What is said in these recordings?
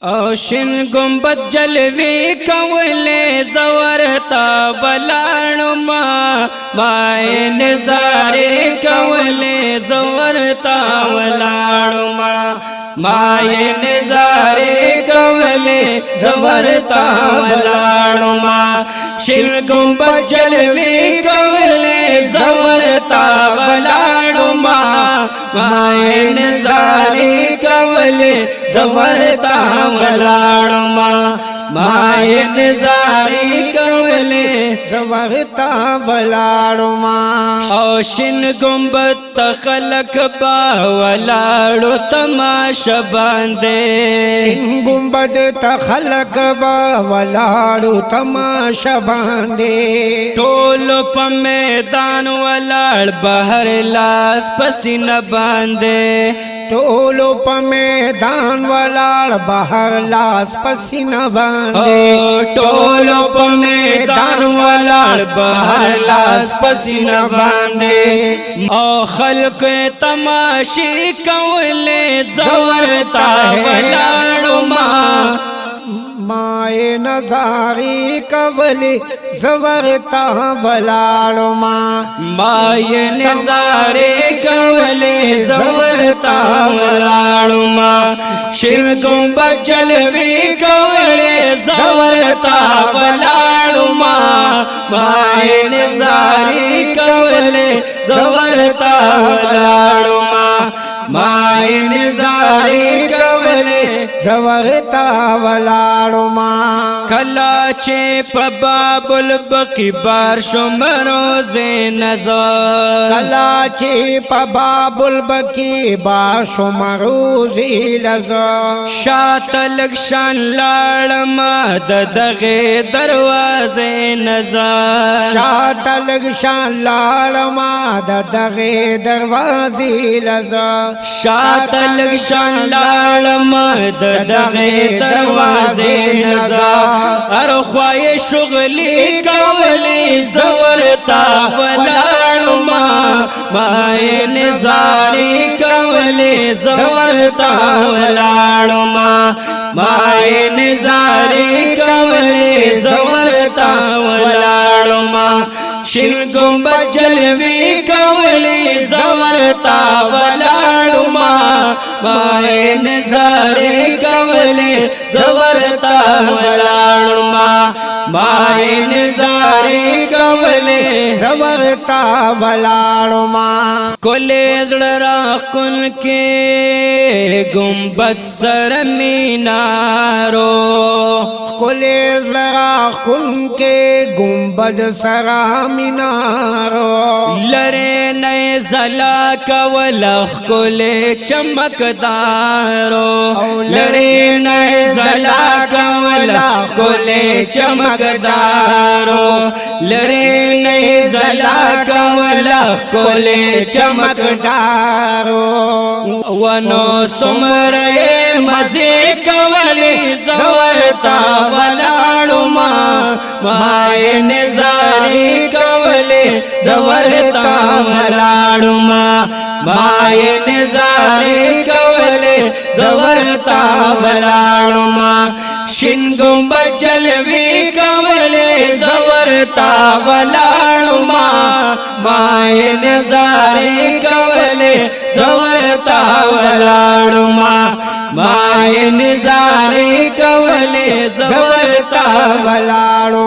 او شین گنبد جلوی کولے زورتا بلاړو ما نظارے کولے زورتا بلاړو ما نظارے کولے زورتا بلاړو شین گنبد جلوی کولے زورتا بلاړو ما نظارے کولے زورتا ولاړو ما نظارې کولې زورتا ولاړو او شین گنبد ته خلق با ولاړو تماشا باندې شین گنبد ته خلق با ولاړو تماشا باندې ټول په میدان ولاړ بهر لاس پسینه باندې ټول په میدان ولاړ بهر لاس پسینه باندې ټول په میدان ولاړ بهر لاس پسینه باندې او خلق تماشې کولې زورتا ولاړو ما نظارې کولې زورتا ولاړو ما نظارې کولې زورتا ولاړو شین گنبد جلوی کولې زورتا ولاړو ما نظارې کولې زورتا ولاړو ما نظارې کولې زورتا ولاړو کلا چې په باب البقی بار شم روز نظر کلا چې په باب البقی بار شم روز نظر شات لکشان لاړم د دغه دروازه نظر شات لکشان لاړم د دغه دروازه نظر شات لکشان لاړم د دغه دروازه نظر هر خوای شغلی کولی زورتا ولاړو ما نظارې کولی زورتا ولاړو ما نظارې کولی زورتا ولاړو شین گنبد جلوی کولی زورتا ولاړو ما نظارې کولی زورتا ولاړو ما نظارې کولی زورتا ولاړو کلی زړه راښکون کې گنبد سره مینارو کلی زړه راښکون کې گنبد سره مینارو لره نه زلا کول ښکلی چمکدارو لره نه زلا کول ښکلی چمکدارو لره نه زلا کول ښکلی چمکدارو ونو سمره مزه کولی زورتا ولاړو ما نظارې کولی زورتا ولاړو ما نظارې کولی زورتا ولاړو شین گنبد جلوی کولی زورتا ولاړو ما نظارې کولی زورتا ولاړو ما نظارې کولی زورتا ولاړو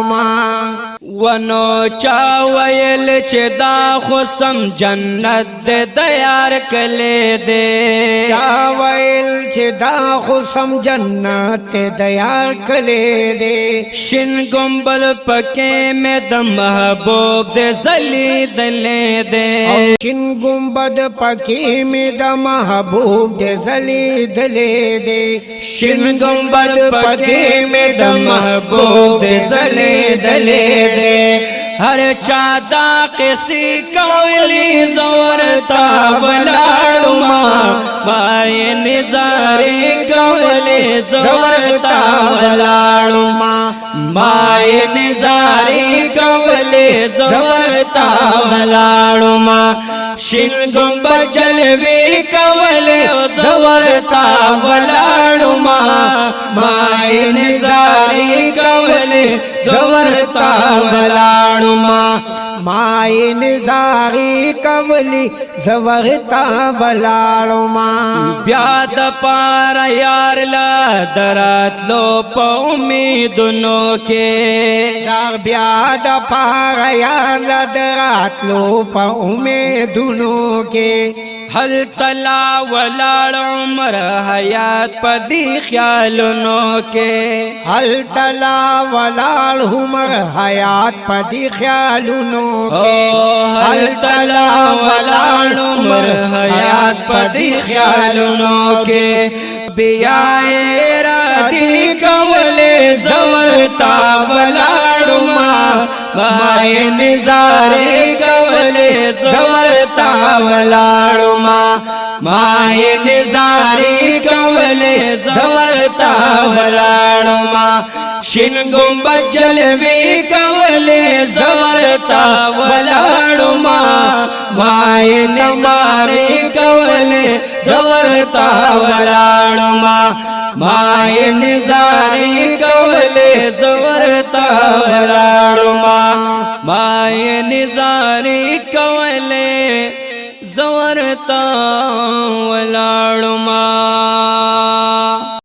ونو چا ویل چې دا خصم جنت دې تیار کړي دې چا ویل چې دا خصم جنت دې تیار کړي دې شین گنبد پکې مې د محبوب دې زلی دلې دې شین گنبد پکې مې د محبوب دې زلی دلې دې شین گنبد پکې مې د محبوب دې زلی دلې دې हर चादा किसी कौली ज़ोरता वलाड़ुमा माए निजारे कौले ज़ोरता वलाड़ुमा माए निजारे कौले ज़ोरता वलाड़ुमा शिन गुंबद जलवे कौले ज़ोरता वलाड़ुमा माए निजारे कौले ज़ोरता वलाड़ुमा माए निजारी कवली ज़वरता वलाड़ुमा ब्याद पारा यार ला दरात लो पा उम्मीदुनो के जार ब्याद पारा यार लदरात लो पा उम्मीदुनो के हल तला वलाड़ उमर हयात पदी ख्यालुनो के हल तला वलाड़ हुमर हयात पदी ख्यालुनो के हल तला वलाड़ उमर हयात पदी ख्यालुनो के बियाए राधी कवले ज़वरता वलाड़ुमा माए निजारे कवले ज़वरता वलाड़ुमा माए निजारे कवले ज़वरता वलाड़ुमा शिन गुंबद जलवे कवले ज़वरता वलाड़ुमा माए निजारे कवले ज़वरता वलाड़ुमा माए निजारे कवले ज़वरता वलाड़ुमा माए निजारे कवले ज़वरता वलाड़ुमा।